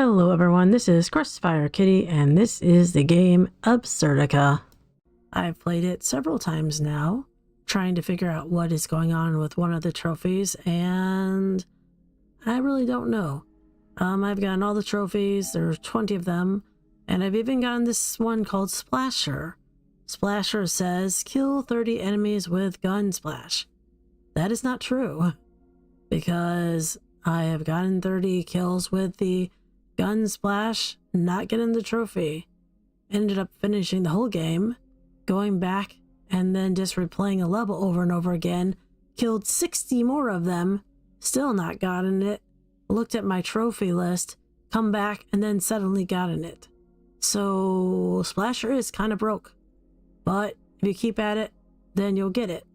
Hello everyone, this is Crossfire Kitty and this is the game ABSURDIKA. I've played it several times now, trying to figure out what is going on with one of the trophies, and I really don't know. I've gotten all the trophies, there's 20 of them, and I've even gotten this one called Splasher. Splasher says, kill 30 enemies with gun splash. That is not true, because I have gotten 30 kills with the gun splash, not getting the trophy. Ended up finishing the whole game, going back and then just replaying a level over and over again, killed 60 more of them, still not gotten it, looked at my trophy list, come back and then suddenly gotten it. So Splasher is kind of broke, but if you keep at it, then you'll get it.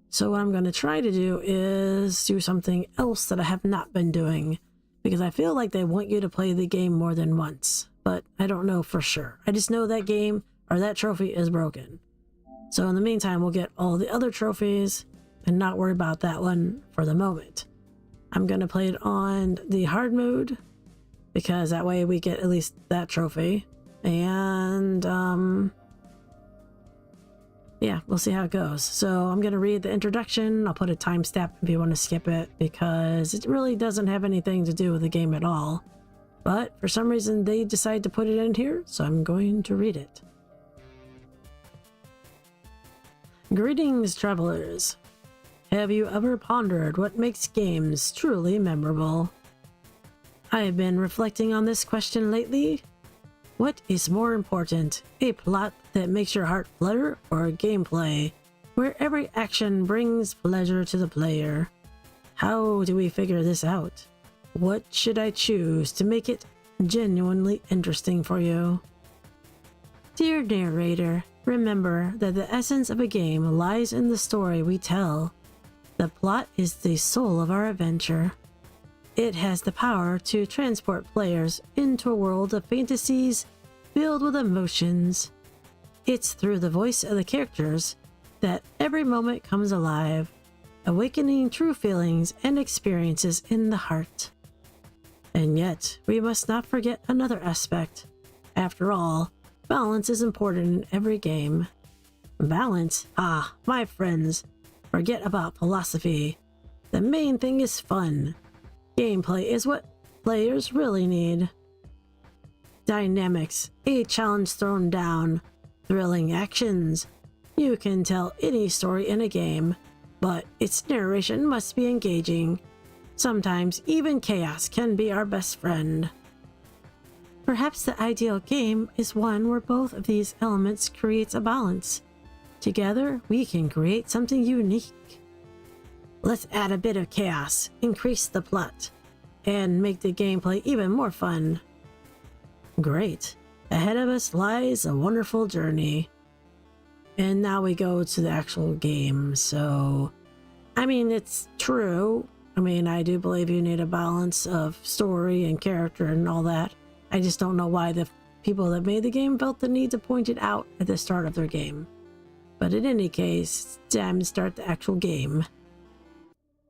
So what I'm going to try to do is do something else that I have not been doing, because I feel like they want you to play the game more than once, but I don't know for sure. I just know that game or that trophy is broken. So in the meantime, we'll get all the other trophies and not worry about that one for the moment. I'm going to play it on the hard mode, because that way we get at least that trophy. And yeah, we'll see how it goes. So I'm going to read the introduction. I'll put a timestamp if you want to skip it, because it really doesn't have anything to do with the game at all. But for some reason they decide to put it in here, so I'm going to read it. Greetings, travelers. Have you ever pondered what makes games truly memorable? I have been reflecting on this question lately. What is more important, a plot that makes your heart flutter, or gameplay where every action brings pleasure to the player? How do we figure this out? What should I choose to make it genuinely interesting for you? Dear narrator, remember that the essence of a game lies in the story we tell. The plot is the soul of our adventure. It has the power to transport players into a world of fantasies filled with emotions. It's through the voice of the characters that every moment comes alive, awakening true feelings and experiences in the heart. And yet, we must not forget another aspect. After all, balance is important in every game. Balance? Ah, my friends, forget about philosophy. The main thing is fun. Gameplay is what players really need. Dynamics, a challenge thrown down, thrilling actions. You can tell any story in a game, but its narration must be engaging. Sometimes even chaos can be our best friend. Perhaps the ideal game is one where both of these elements creates a balance. Together, we can create something unique. Let's add a bit of chaos, increase the plot, and make the gameplay even more fun. Great. Ahead of us lies a wonderful journey. And now we go to the actual game. So, I mean, it's true. I mean, I do believe you need a balance of story and character and all that. I just don't know why the people that made the game felt the need to point it out at the start of their game. But in any case, it's time to start the actual game.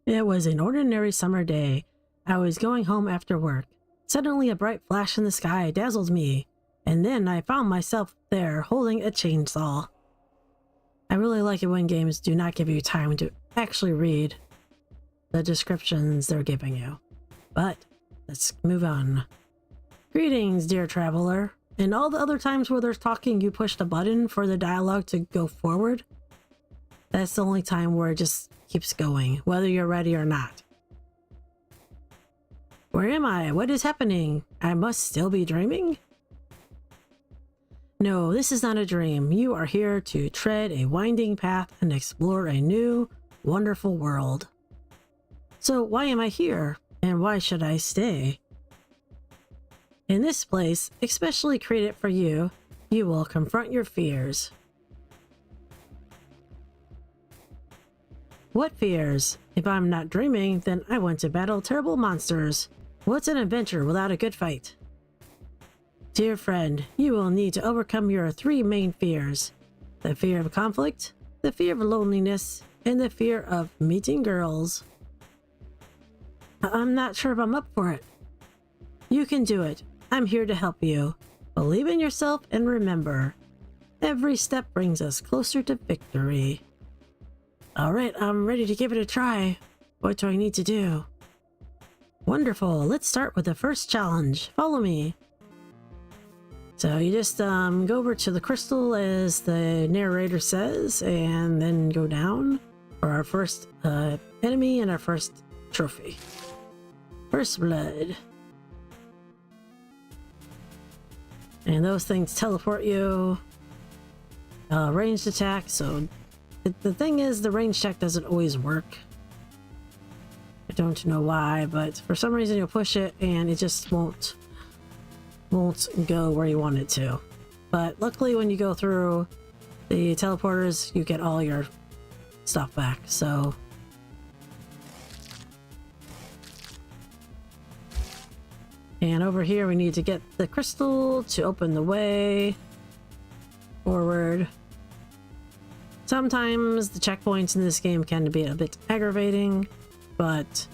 It was an ordinary summer day. I was going home after work. Suddenly a bright flash in the sky dazzled me, and then I found myself there holding a chainsaw. I really like it when games do not give you time to actually read the descriptions they're giving you. But let's move on. Greetings, dear traveler. And all the other times where they're talking, you push the button for the dialogue to go forward. That's the only time where it just keeps going, whether you're ready or not. Where am I? What is happening? I must still be dreaming? No, this is not a dream. You are here to tread a winding path and explore a new, wonderful world. So why am I here? And why should I stay? In this place, especially created for you, you will confront your fears. What fears? If I'm not dreaming, then I want to battle terrible monsters. What's an adventure without a good fight? Dear friend, you will need to overcome your three main fears. The fear of conflict, the fear of loneliness, and the fear of meeting girls. I'm not sure if I'm up for it. You can do it. I'm here to help you. Believe in yourself and remember, every step brings us closer to victory. Alright, I'm ready to give it a try. What do I need to do? Wonderful. Let's start with the first challenge. Follow me. So you just go over to the crystal as the narrator says, and then go down for our first enemy and our first trophy. First blood. And those things teleport you. Ranged attack, so the thing is the ranged attack doesn't always work. I don't know why, but for some reason you'll push it and it just won't go where you want it to. But luckily when you go through the teleporters, you get all your stuff back, so... And over here we need to get the crystal to open the way forward. Sometimes the checkpoints in this game can be a bit aggravating, but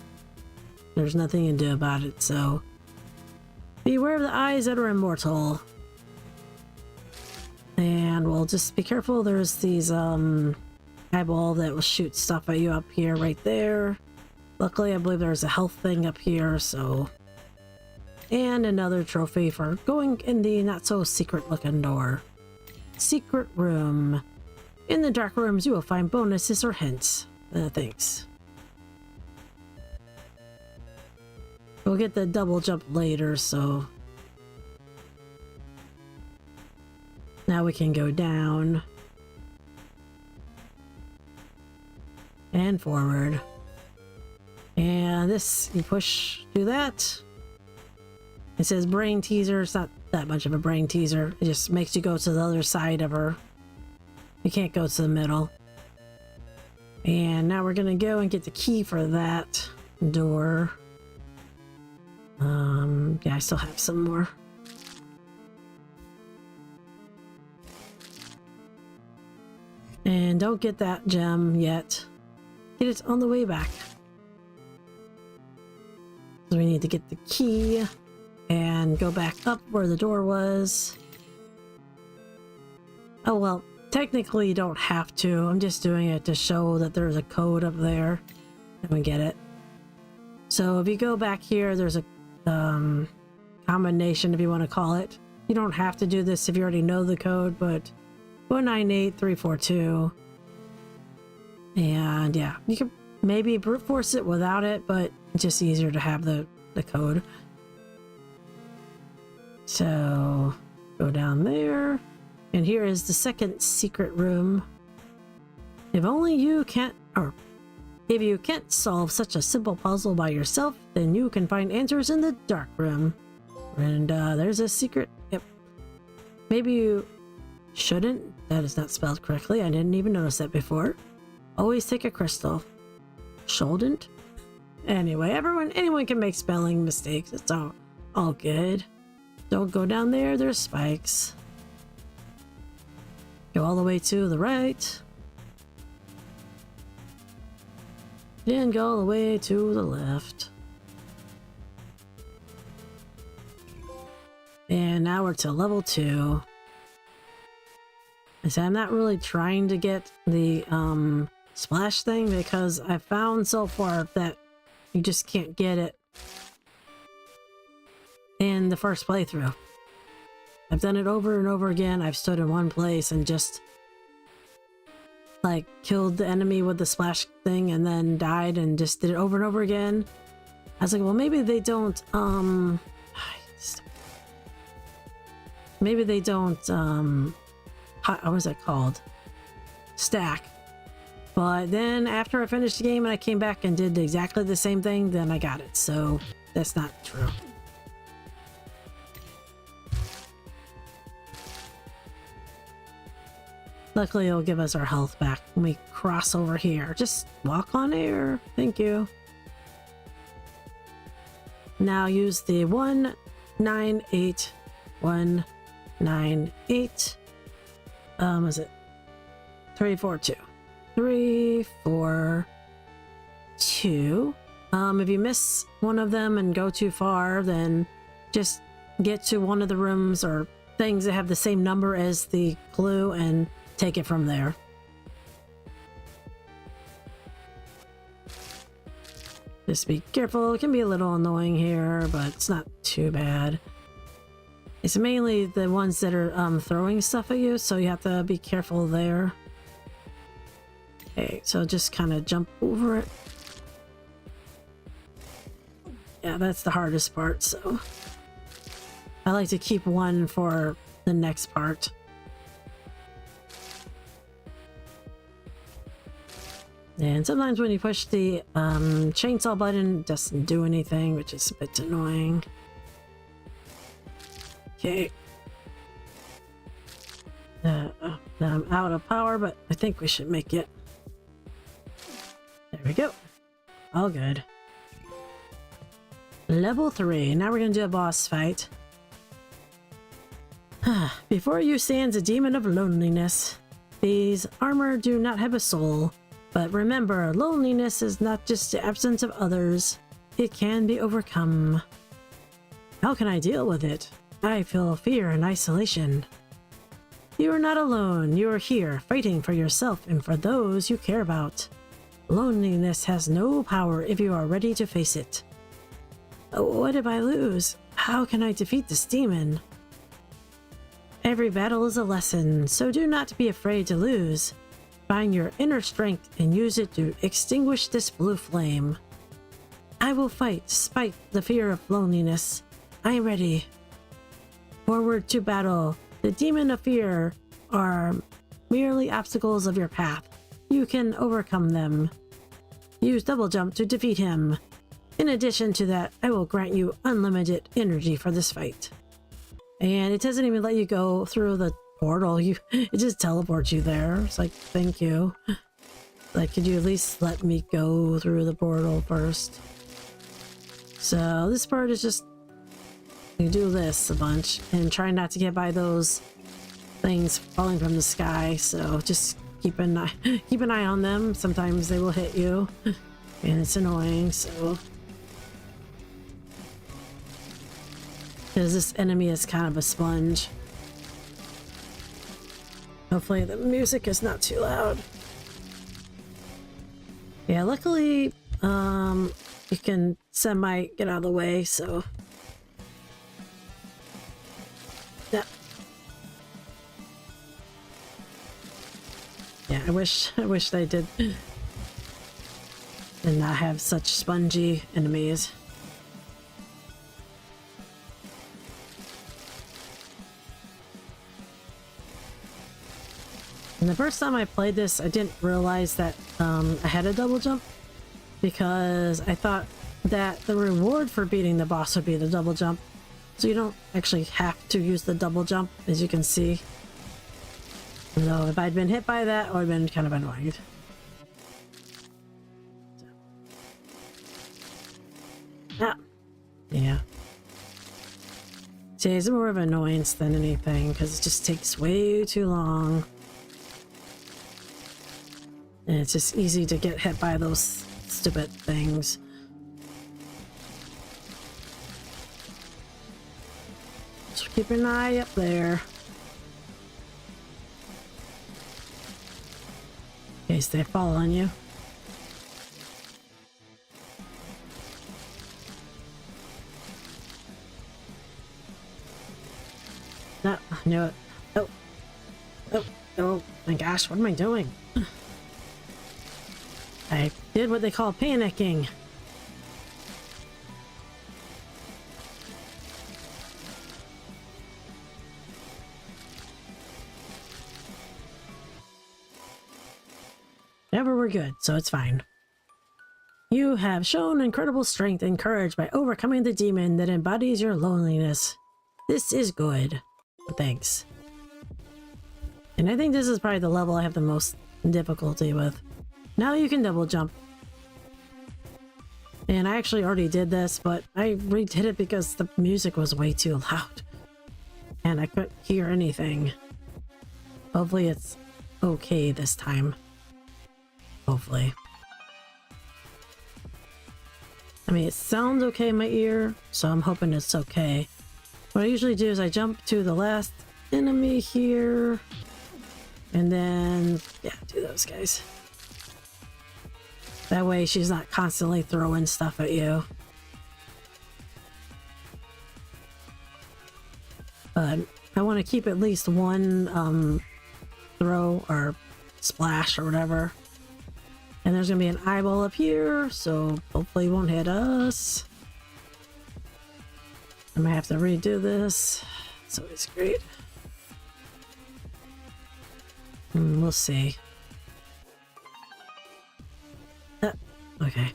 there's nothing you can do about it, so beware of the eyes that are immortal. And we'll just be careful. There's these eyeball that will shoot stuff at you up here, right there. Luckily I believe there's a health thing up here, so... And another trophy for going in the not so secret looking door. Secret room. In the dark rooms you will find bonuses or hints. Thanks. We'll get the double jump later, so... Now we can go down. And forward. And this, you push, do that. It says brain teaser. It's not that much of a brain teaser. It just makes you go to the other side of her. You can't go to the middle. And now we're gonna go and get the key for that door. Yeah, I still have some more. And don't get that gem yet. Get it on the way back. So we need to get the key and go back up where the door was. Oh well, technically you don't have to. I'm just doing it to show that there's a code up there and we get it. So if you go back here, there's a combination, if you want to call it. You don't have to do this if you already know the code, but 198342. And yeah, you can maybe brute force it without it, but it's just easier to have the code. So go down there, and here is the second secret room. If only you can't, or if you can't solve such a simple puzzle by yourself, then you can find answers in the dark room. And there's a secret. Yep. Maybe you shouldn't. That is not spelled correctly. I didn't even notice that before. Always take a crystal. Shouldn't? Anyway, anyone can make spelling mistakes. It's all good. Don't go down there. There's spikes. Go all the way to the right. Then go all the way to the left. And now we're to level 2. I said I'm not really trying to get the splash thing because I found so far that you just can't get it in the first playthrough. I've done it over and over again. I've stood in one place and just like killed the enemy with the splash thing and then died and just did it over and over again. I was like, well, maybe they don't what was it called? Stack. But then after I finished the game and I came back and did exactly the same thing, then I got it. So that's not true. Luckily it'll give us our health back when we cross over here. Just walk on air. Thank you. Now use the 198198. Was it 342? 342. If you miss one of them and go too far, then just get to one of the rooms or things that have the same number as the clue and take it from there. Just be careful. It can be a little annoying here, but it's not too bad. It's mainly the ones that are throwing stuff at you, so you have to be careful there. Okay, so just kind of jump over it. Yeah, that's the hardest part, so I like to keep one for the next part. And sometimes when you push the chainsaw button, it doesn't do anything, which is a bit annoying. Okay. Now I'm out of power, but I think we should make it. There we go. All good. Level 3. Now we're going to do a boss fight. Before you stands a demon of loneliness. These armor do not have a soul. But remember, loneliness is not just the absence of others. It can be overcome. How can I deal with it? I feel fear and isolation. You are not alone. You are here, fighting for yourself and for those you care about. Loneliness has no power if you are ready to face it. What if I lose? How can I defeat this demon? Every battle is a lesson, so do not be afraid to lose. Find your inner strength and use it to extinguish this blue flame. I will fight despite the fear of loneliness. I am ready. Forward to battle. The demon of fear are merely obstacles of your path. You can overcome them. Use double jump to defeat him. In addition to that, I will grant you unlimited energy for this fight. And it doesn't even let you go through the portal. It just teleports you there. It's like, thank you. Like, could you at least let me go through the portal first? So this part is just, you do this a bunch and try not to get by those things falling from the sky. So just keep an eye on them. Sometimes they will hit you and it's annoying. So because this enemy is kind of a sponge. Hopefully the music is not too loud. Yeah, luckily, you can semi get out of the way, so. Yeah. Yeah, I wish they did not have such spongy enemies. And the first time I played this, I didn't realize that I had a double jump because I thought that the reward for beating the boss would be the double jump. So you don't actually have to use the double jump, as you can see. Though if I'd been hit by that, I would have been kind of annoyed. Ah, yeah. See, it's more of an annoyance than anything because it just takes way too long. And it's just easy to get hit by those stupid things. So keep an eye up there. In case they fall on you. No, I knew it. Oh. Oh. Oh my gosh, what am I doing? I did what they call panicking. Never were good, so it's fine. You have shown incredible strength and courage by overcoming the demon that embodies your loneliness. This is good. Thanks. And I think this is probably the level I have the most difficulty with. Now you can double jump. And I actually already did this, but I redid it because the music was way too loud. And I couldn't hear anything. Hopefully it's okay this time. Hopefully. I mean, it sounds okay in my ear, so I'm hoping it's okay. What I usually do is I jump to the last enemy here, and then, yeah, do those guys. That way she's not constantly throwing stuff at you. But I want to keep at least one throw or splash or whatever. And there's going to be an eyeball up here, so hopefully it won't hit us. I might have to redo this. It's always great. We'll see. Okay.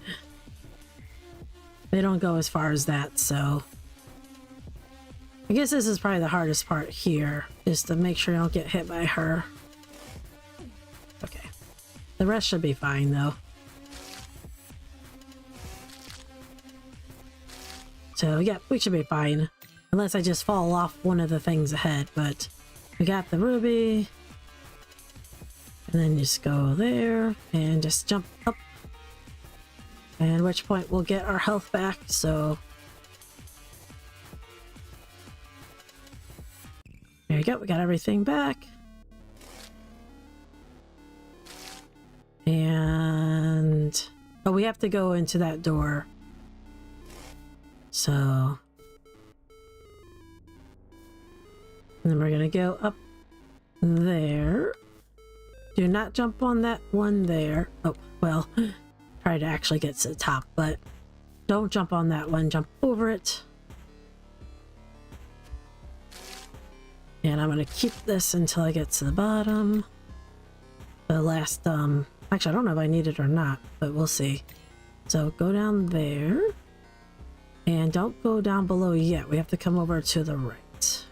They don't go as far as that, so... I guess this is probably the hardest part here, is to make sure you don't get hit by her. Okay. The rest should be fine, though. So, yeah, we should be fine. Unless I just fall off one of the things ahead, but we got the ruby. And then just go there and just jump up. And at which point we'll get our health back, so... There you go, we got everything back. And... oh, we have to go into that door. So... and then we're gonna go up there. Do not jump on that one there. Oh, well, try to actually get to the top, but don't jump on that one. Jump over it. And I'm going to keep this until I get to the bottom. The last, actually, I don't know if I need it or not, but we'll see. So go down there. And don't go down below yet. We have to come over to the right.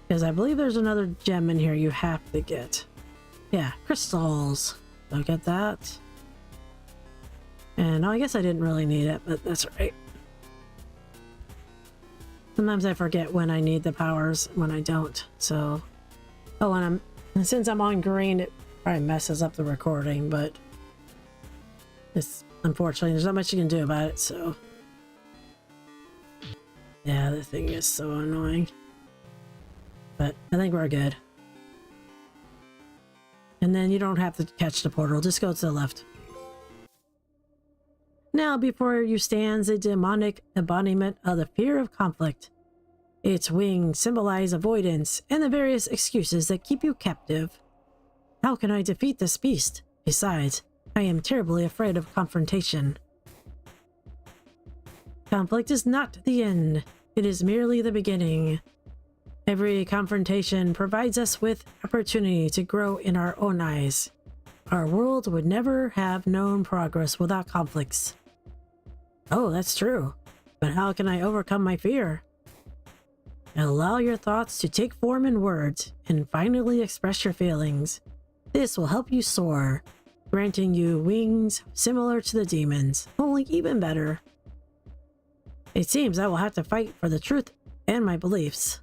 Because I believe there's another gem in here you have to get. Yeah, crystals. Don't get that. And I guess I didn't really need it, but that's right. Sometimes I forget when I need the powers, when I don't. So, oh, and since I'm on green, it probably messes up the recording, but it's unfortunately there's not much you can do about it. So, yeah, the thing is so annoying. But I think we're good. And then you don't have to catch the portal, just go to the left. Now before you stands a demonic embodiment of the fear of conflict. Its wings symbolize avoidance and the various excuses that keep you captive. How can I defeat this beast? Besides, I am terribly afraid of confrontation. Conflict is not the end, it is merely the beginning. Every confrontation provides us with opportunity to grow in our own eyes. Our world would never have known progress without conflicts. Oh, that's true. But how can I overcome my fear? Allow your thoughts to take form in words and finally express your feelings. This will help you soar, granting you wings similar to the demons, only even better. It seems I will have to fight for the truth and my beliefs.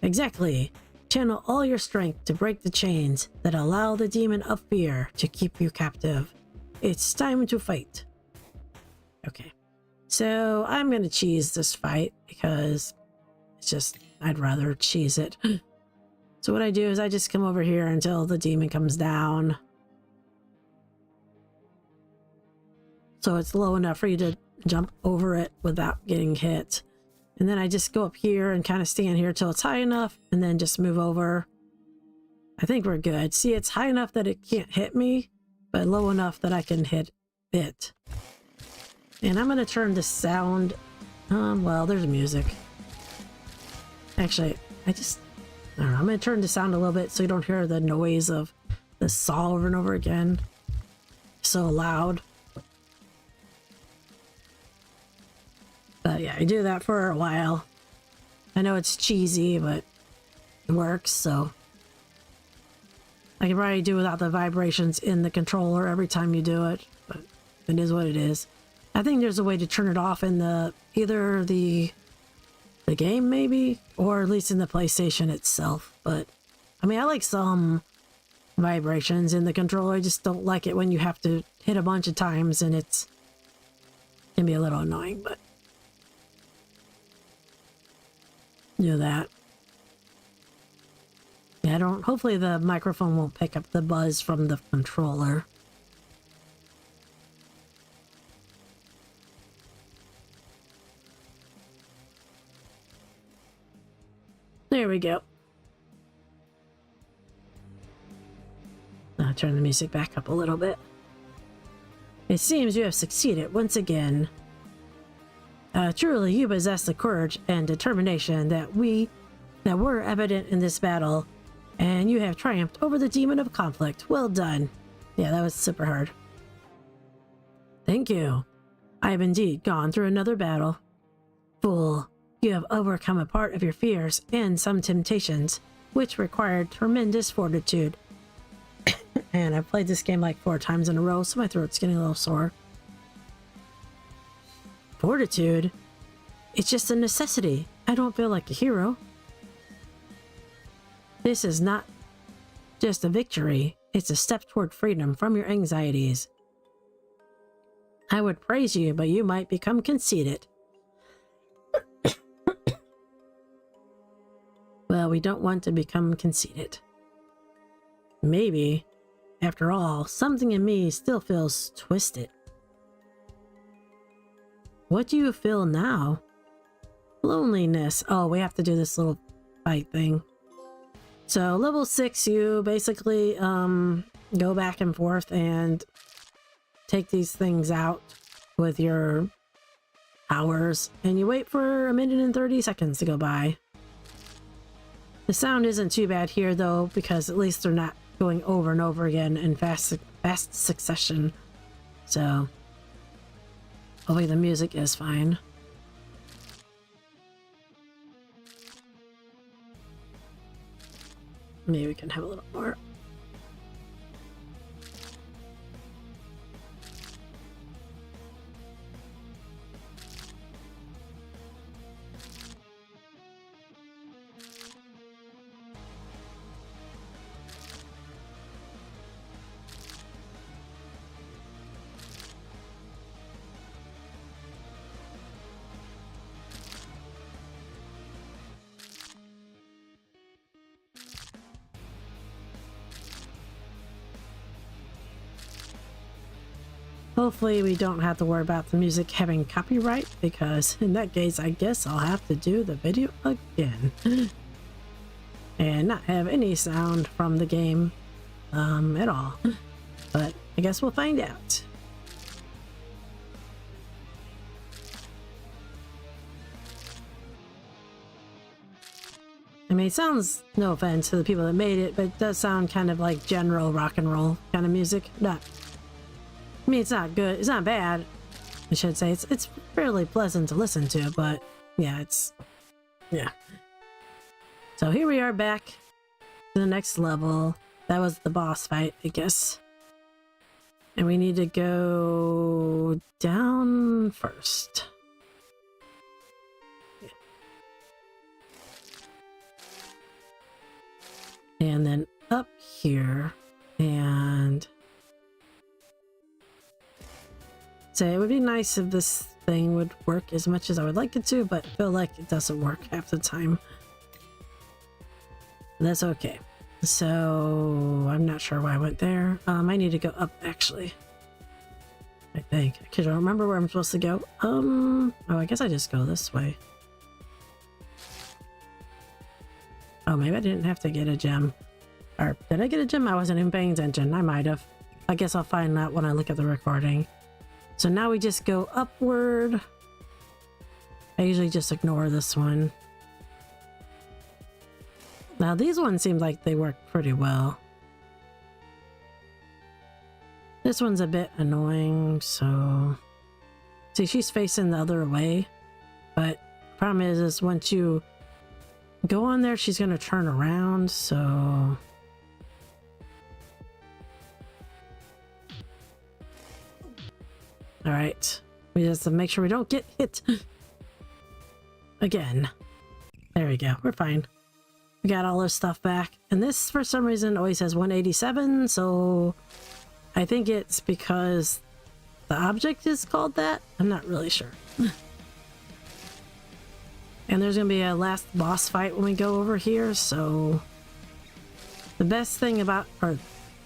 Exactly. Channel all your strength to break the chains that allow the demon of fear to keep you captive. It's time to fight. Okay. So I'm going to cheese this fight because it's just, I'd rather cheese it. So what I do is I just come over here until the demon comes down. So it's low enough for you to jump over it without getting hit. And then I just go up here and kind of stand here till it's high enough and then just move over. I think we're good. See, it's high enough that it can't hit me, but low enough that I can hit it. And I'm going to turn the sound on. Well, there's music. Actually, I don't know. I'm going to turn the sound a little bit so you don't hear the noise of the saw over and over again. So loud. But yeah, I do that for a while. I know it's cheesy, but it works, so. I can probably do without the vibrations in the controller every time you do it, but it is what it is. I think there's a way to turn it off in either the game maybe, or at least in the PlayStation itself. But I mean, I like some vibrations in the controller. I just don't like it when you have to hit a bunch of times and it can be a little annoying, but do that. Yeah, hopefully the microphone won't pick up the buzz from the controller. There we go. I'll turn the music back up a little bit. It seems you have succeeded once again. Truly, you possess the courage and determination that were evident in this battle, and you have triumphed over the demon of conflict. Well done. Yeah, that was super hard. Thank you. I have indeed gone through another battle. Fool, you have overcome a part of your fears and some temptations, which required tremendous fortitude. And I've played this game like 4 times in a row, so my throat's getting a little sore. Fortitude? It's just a necessity. I don't feel like a hero. This is not just a victory. It's a step toward freedom from your anxieties. I would praise you, but you might become conceited. Well, we don't want to become conceited. Maybe, after all, something in me still feels twisted. What do you feel now? Loneliness. Oh, we have to do this little fight thing. So level 6, you basically go back and forth and take these things out with your powers, and you wait for 1 minute and 30 seconds to go by. The sound isn't too bad here though, because at least they're not going over and over again in fast succession. So hopefully the music is fine. Maybe we can have a little more. Hopefully we don't have to worry about the music having copyright, because in that case I guess I'll have to do the video again. And not have any sound from the game at all. But I guess we'll find out. I mean, it sounds, no offense to the people that made it, but it does sound kind of like general rock and roll kind of music. I mean, it's not good. It's not bad, I should say. It's fairly pleasant to listen to, but yeah, yeah. So here we are back to the next level. That was the boss fight, I guess. And we need to go down first. And then up here, and so it would be nice if this thing would work as much as I would like it to, but I feel like it doesn't work half the time. That's okay. So I'm not sure why I went there. I need to go up actually. I think. Because I don't remember where I'm supposed to go. Oh, I guess I just go this way. Oh, maybe I didn't have to get a gem. Or did I get a gem? I wasn't even paying attention. I might have. I guess I'll find out when I look at the recording. So now we just go upward. I usually just ignore this one. Now these ones seem like they work pretty well. This one's a bit annoying, so... See, she's facing the other way. But the problem is once you go on there, she's going to turn around, so... Alright, we just have to make sure we don't get hit again. There we go, we're fine. We got all this stuff back. And this, for some reason, always has 187, so I think it's because the object is called that. I'm not really sure. And there's gonna be a last boss fight when we go over here, so the best thing about, or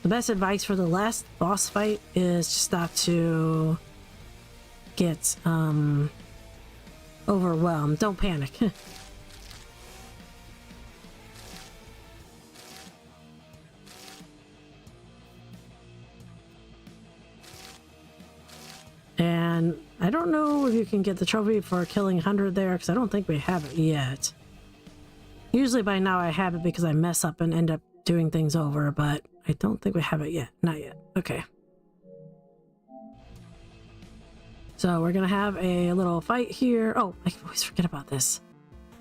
the best advice for the last boss fight is just not to get overwhelmed. Don't panic. And I don't know if you can get the trophy for killing 100 there, because I don't think we have it yet. Usually by now I have it because I mess up and end up doing things over, but I don't think we have it yet. Not yet. Okay. So we're gonna have a little fight here. Oh, I always forget about this.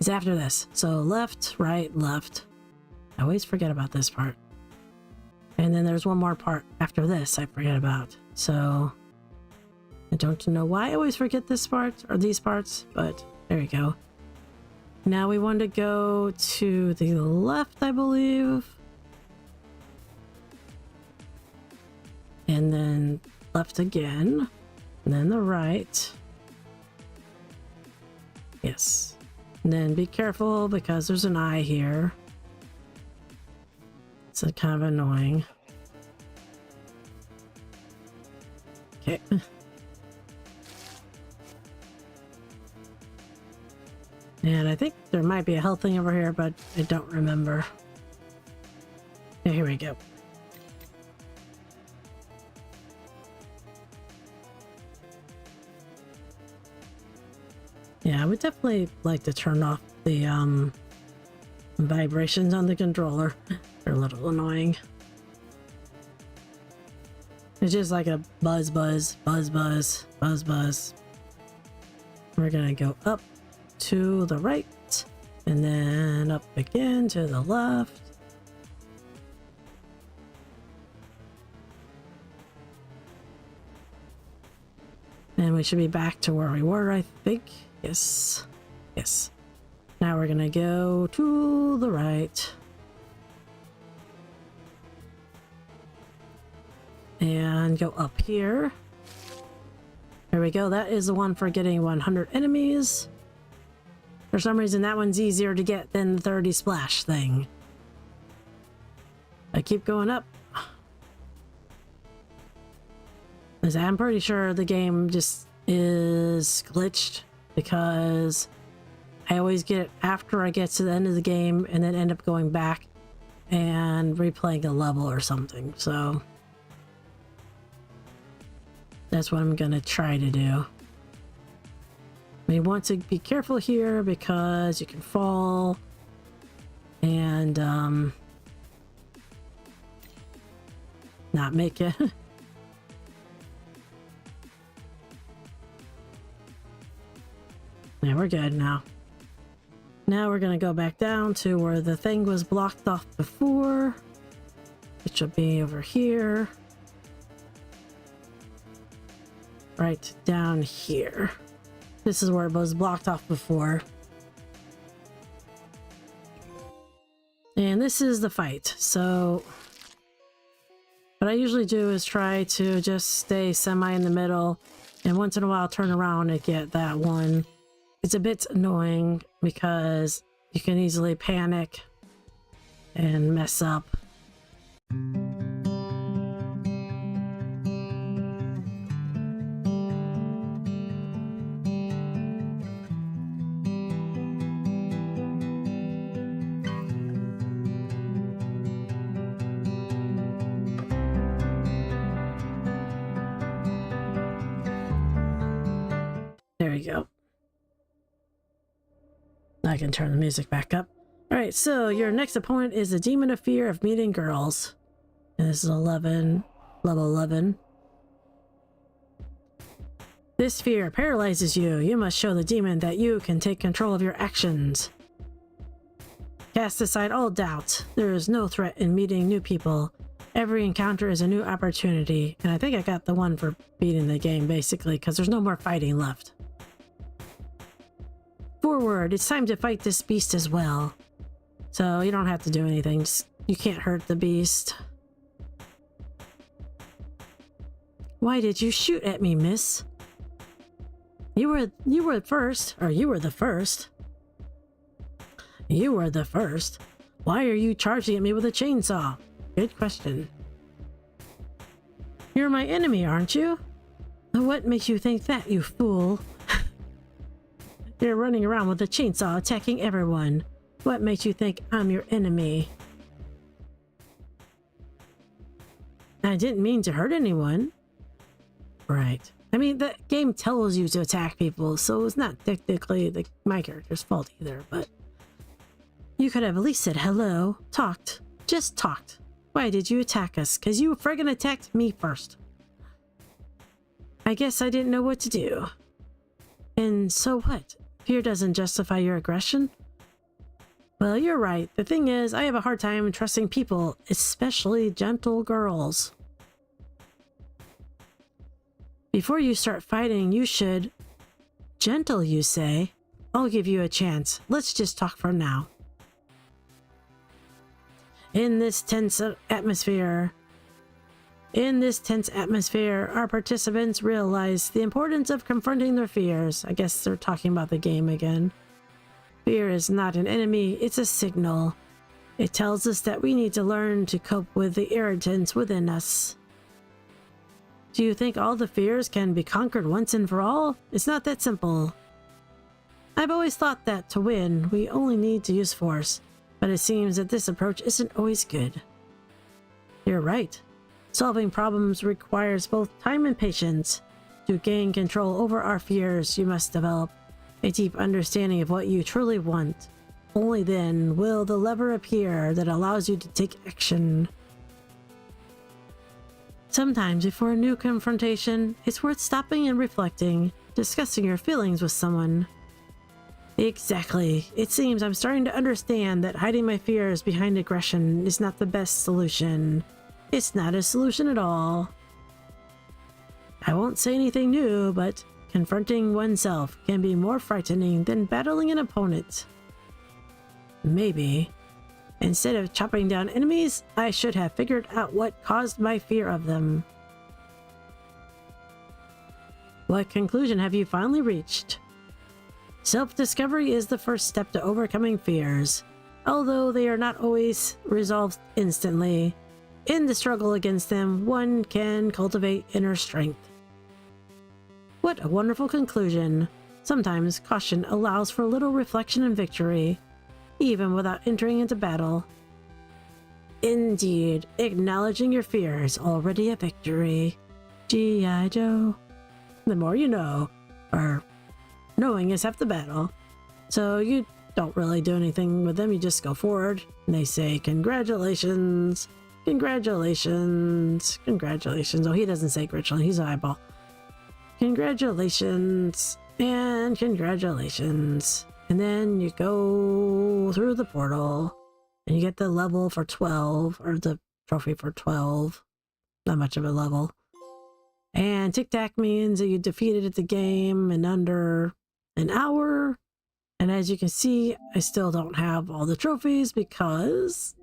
It's after this. So left, right, left. I always forget about this part. And then there's one more part after this I forget about. So I don't know why I always forget this part or these parts, but there you go. Now we want to go to the left, I believe. And then left again. And then the right. Yes. And then be careful because there's an eye here. It's kind of annoying. Okay. And I think there might be a health thing over here, but I don't remember. Yeah, here we go. Yeah, I would definitely like to turn off the vibrations on the controller. They're a little annoying. It's just like a buzz, buzz, buzz, buzz, buzz, buzz. We're gonna go up to the right, and then up again to the left. And we should be back to where we were, I think. Yes. Yes. Now we're gonna go to the right. And go up here. There we go. That is the one for getting 100 enemies. For some reason, that one's easier to get than the 30 splash thing. I keep going up. Because I'm pretty sure the game just is glitched, because I always get it after I get to the end of the game and then end up going back and replaying a level or something. So that's what I'm gonna try to do. We want to be careful here because you can fall and not make it. Yeah, we're good now. Now we're gonna go back down to where the thing was blocked off before, which will be over here. Right down here. This is where it was blocked off before. And this is the fight. So what I usually do is try to just stay semi in the middle, and once in a while turn around and get that one. It's a bit annoying because you can easily panic and mess up. There we go. I can turn the music back up. Alright, so your next opponent is the Demon of Fear of Meeting Girls. And this is 11, level 11. This fear paralyzes you. You must show the demon that you can take control of your actions. Cast aside all doubt. There is no threat in meeting new people. Every encounter is a new opportunity. And I think I got the one for beating the game, basically, because there's no more fighting left. Forward, it's time to fight this beast as well. So you don't have to do anything. Just, you can't hurt the beast. Why did you shoot at me, miss? You were the first. You were the first. Why are you charging at me with a chainsaw? Good question. You're my enemy, aren't you? What makes you think that, you fool? You're running around with a chainsaw attacking everyone. What makes you think I'm your enemy? I didn't mean to hurt anyone. Right. I mean, the game tells you to attack people, so it's not technically my character's fault either, but... You could have at least said hello, talked, just talked. Why did you attack us? 'Cause you friggin' attacked me first. I guess I didn't know what to do. And so what? Fear doesn't justify your aggression? Well, you're right. The thing is, I have a hard time trusting people, especially gentle girls. Before you start fighting, you should... Gentle, you say? I'll give you a chance. Let's just talk for now. In this tense atmosphere, our participants realize the importance of confronting their fears. I guess they're talking about the game again. Fear is not an enemy, it's a signal. It tells us that we need to learn to cope with the irritants within us. Do you think all the fears can be conquered once and for all? It's not that simple. I've always thought that to win, we only need to use force. But it seems that this approach isn't always good. You're right. Solving problems requires both time and patience. To gain control over our fears, you must develop a deep understanding of what you truly want. Only then will the lever appear that allows you to take action. Sometimes before a new confrontation, it's worth stopping and reflecting, discussing your feelings with someone. Exactly. It seems I'm starting to understand that hiding my fears behind aggression is not the best solution. It's not a solution at all. I won't say anything new, but confronting oneself can be more frightening than battling an opponent. Maybe. Instead of chopping down enemies, I should have figured out what caused my fear of them. What conclusion have you finally reached? Self-discovery is the first step to overcoming fears, although they are not always resolved instantly. In the struggle against them, one can cultivate inner strength. What a wonderful conclusion. Sometimes caution allows for a little reflection and victory, even without entering into battle. Indeed, acknowledging your fear is already a victory. G.I. Joe. The more you know, or knowing is half the battle. So you don't really do anything with them, you just go forward, and they say, congratulations, congratulations, congratulations. Oh, he doesn't say congratulations, he's an eyeball. Congratulations, and congratulations. And then you go through the portal, and you get the level for 12, or the trophy for 12. Not much of a level. And tic-tac means that you defeated the game in under an hour. And as you can see, I still don't have all the trophies because,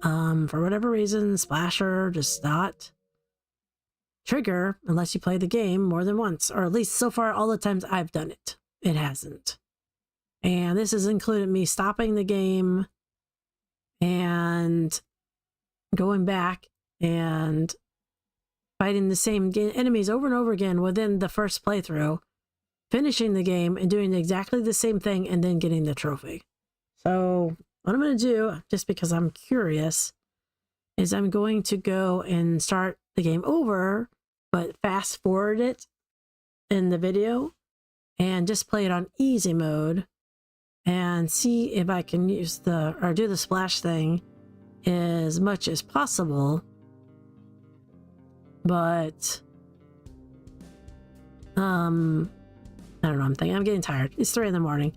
for whatever reason, Splasher does not trigger unless you play the game more than once. Or at least so far, all the times I've done it, it hasn't. And this has included me stopping the game and going back and fighting the same enemies over and over again within the first playthrough, finishing the game and doing exactly the same thing and then getting the trophy. So what I'm going to do, just because I'm curious, is I'm going to go and start the game over, but fast forward it in the video and just play it on easy mode and see if I can use do the splash thing as much as possible. But I don't know, I'm getting tired. It's 3 in the morning.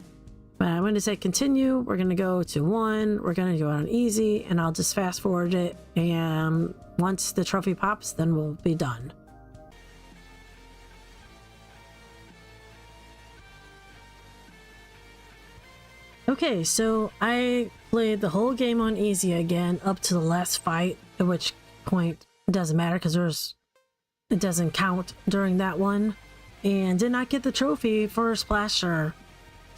But I'm going to say continue. We're going to go to 1. We're going to go on easy, and I'll just fast forward it. And once the trophy pops, then we'll be done. Okay, so I played the whole game on easy again up to the last fight, at which point it doesn't matter because it doesn't count during that one, and did not get the trophy for Splasher.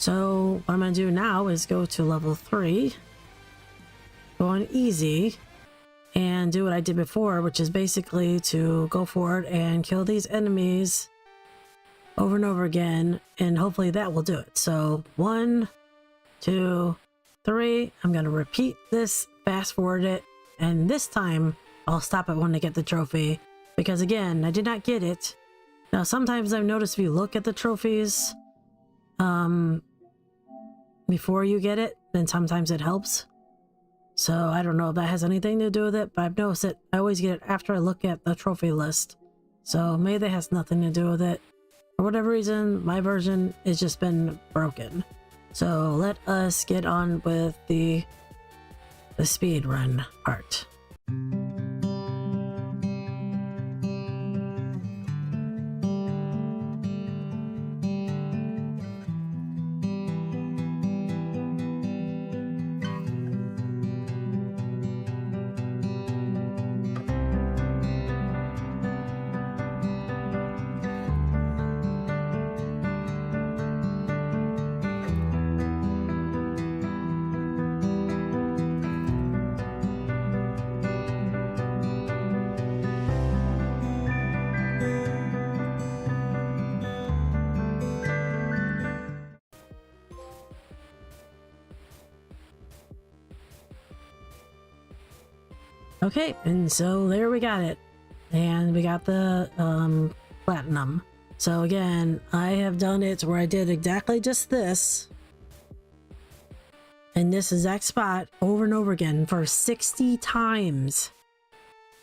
So what I'm going to do now is go to level 3, go on easy, and do what I did before, which is basically to go forward and kill these enemies over and over again, and hopefully that will do it. So 1, 2, 3, I'm going to repeat this, fast forward it, and this time I'll stop it when I get the trophy, because again, I did not get it. Now sometimes I've noticed if you look at the trophies before you get it, then sometimes it helps. So I don't know if that has anything to do with it, but I've noticed it. I always get it after I look at the trophy list. So maybe that has nothing to do with it. For whatever reason, my version has just been broken. So let us get on with the speed run part. Okay, and so there we got it. And we got the platinum. So again, I have done it where I did exactly just this. In this exact spot over and over again for 60 times.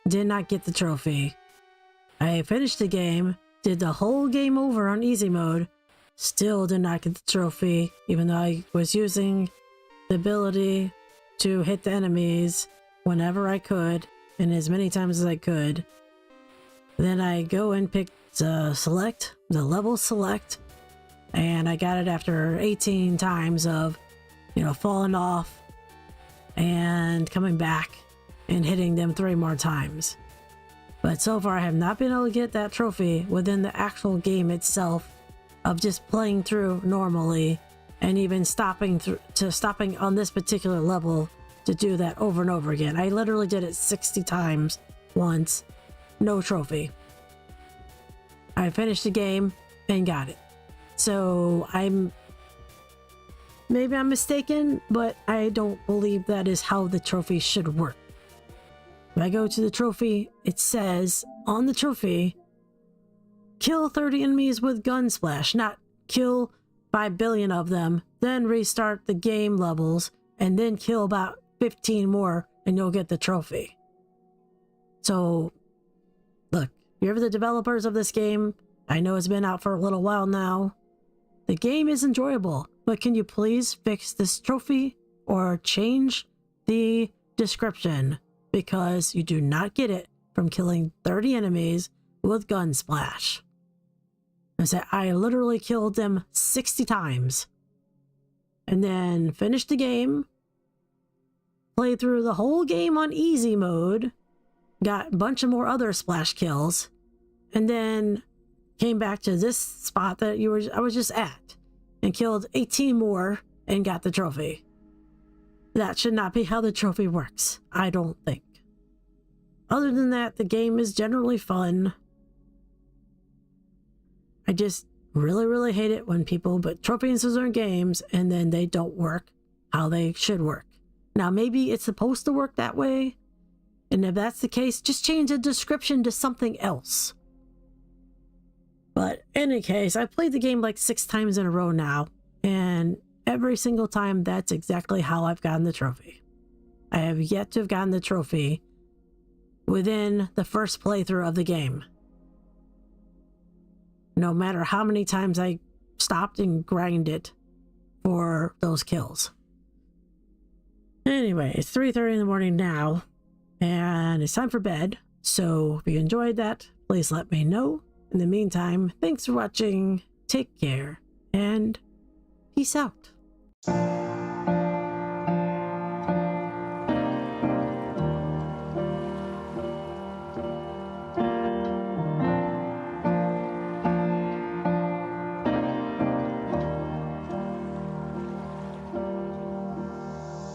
Did not get the trophy. I finished the game, did the whole game over on easy mode, still did not get the trophy, even though I was using the ability to hit the enemies whenever I could and as many times as I could. Then I go and pick select, the level select, and I got it after 18 times of, you know, falling off and coming back and hitting them 3 more times. But so far I have not been able to get that trophy within the actual game itself of just playing through normally and even stopping on this particular level to do that over and over again. I literally did it 60 times once, no trophy. I finished the game and got it. So maybe I'm mistaken, but I don't believe that is how the trophy should work. When I go to the trophy, it says on the trophy, kill 30 enemies with gun splash, not kill 5 billion of them, then restart the game levels, and then kill about 15 more and you'll get the trophy. So look, you're the developers of this game. I know it's been out for a little while now. The game is enjoyable, but can you please fix this trophy or change the description, because you do not get it from killing 30 enemies with gun splash. I literally killed them 60 times and then finished the game, played through the whole game on easy mode, got a bunch of more other splash kills, and then came back to this spot that I was just at and killed 18 more and got the trophy. That should not be how the trophy works, I don't think. Other than that, the game is generally fun. I just really hate it when people put trophies in games and then they don't work how they should work. Now, maybe it's supposed to work that way, and if that's the case, just change the description to something else. But in any case, I've played the game like 6 times in a row now, and every single time that's exactly how I've gotten the trophy. I have yet to have gotten the trophy within the first playthrough of the game. No matter how many times I stopped and grinded for those kills. Anyway, it's 3:30 in the morning now, and it's time for bed. So if you enjoyed that, please let me know. In the meantime, thanks for watching, take care, and peace out.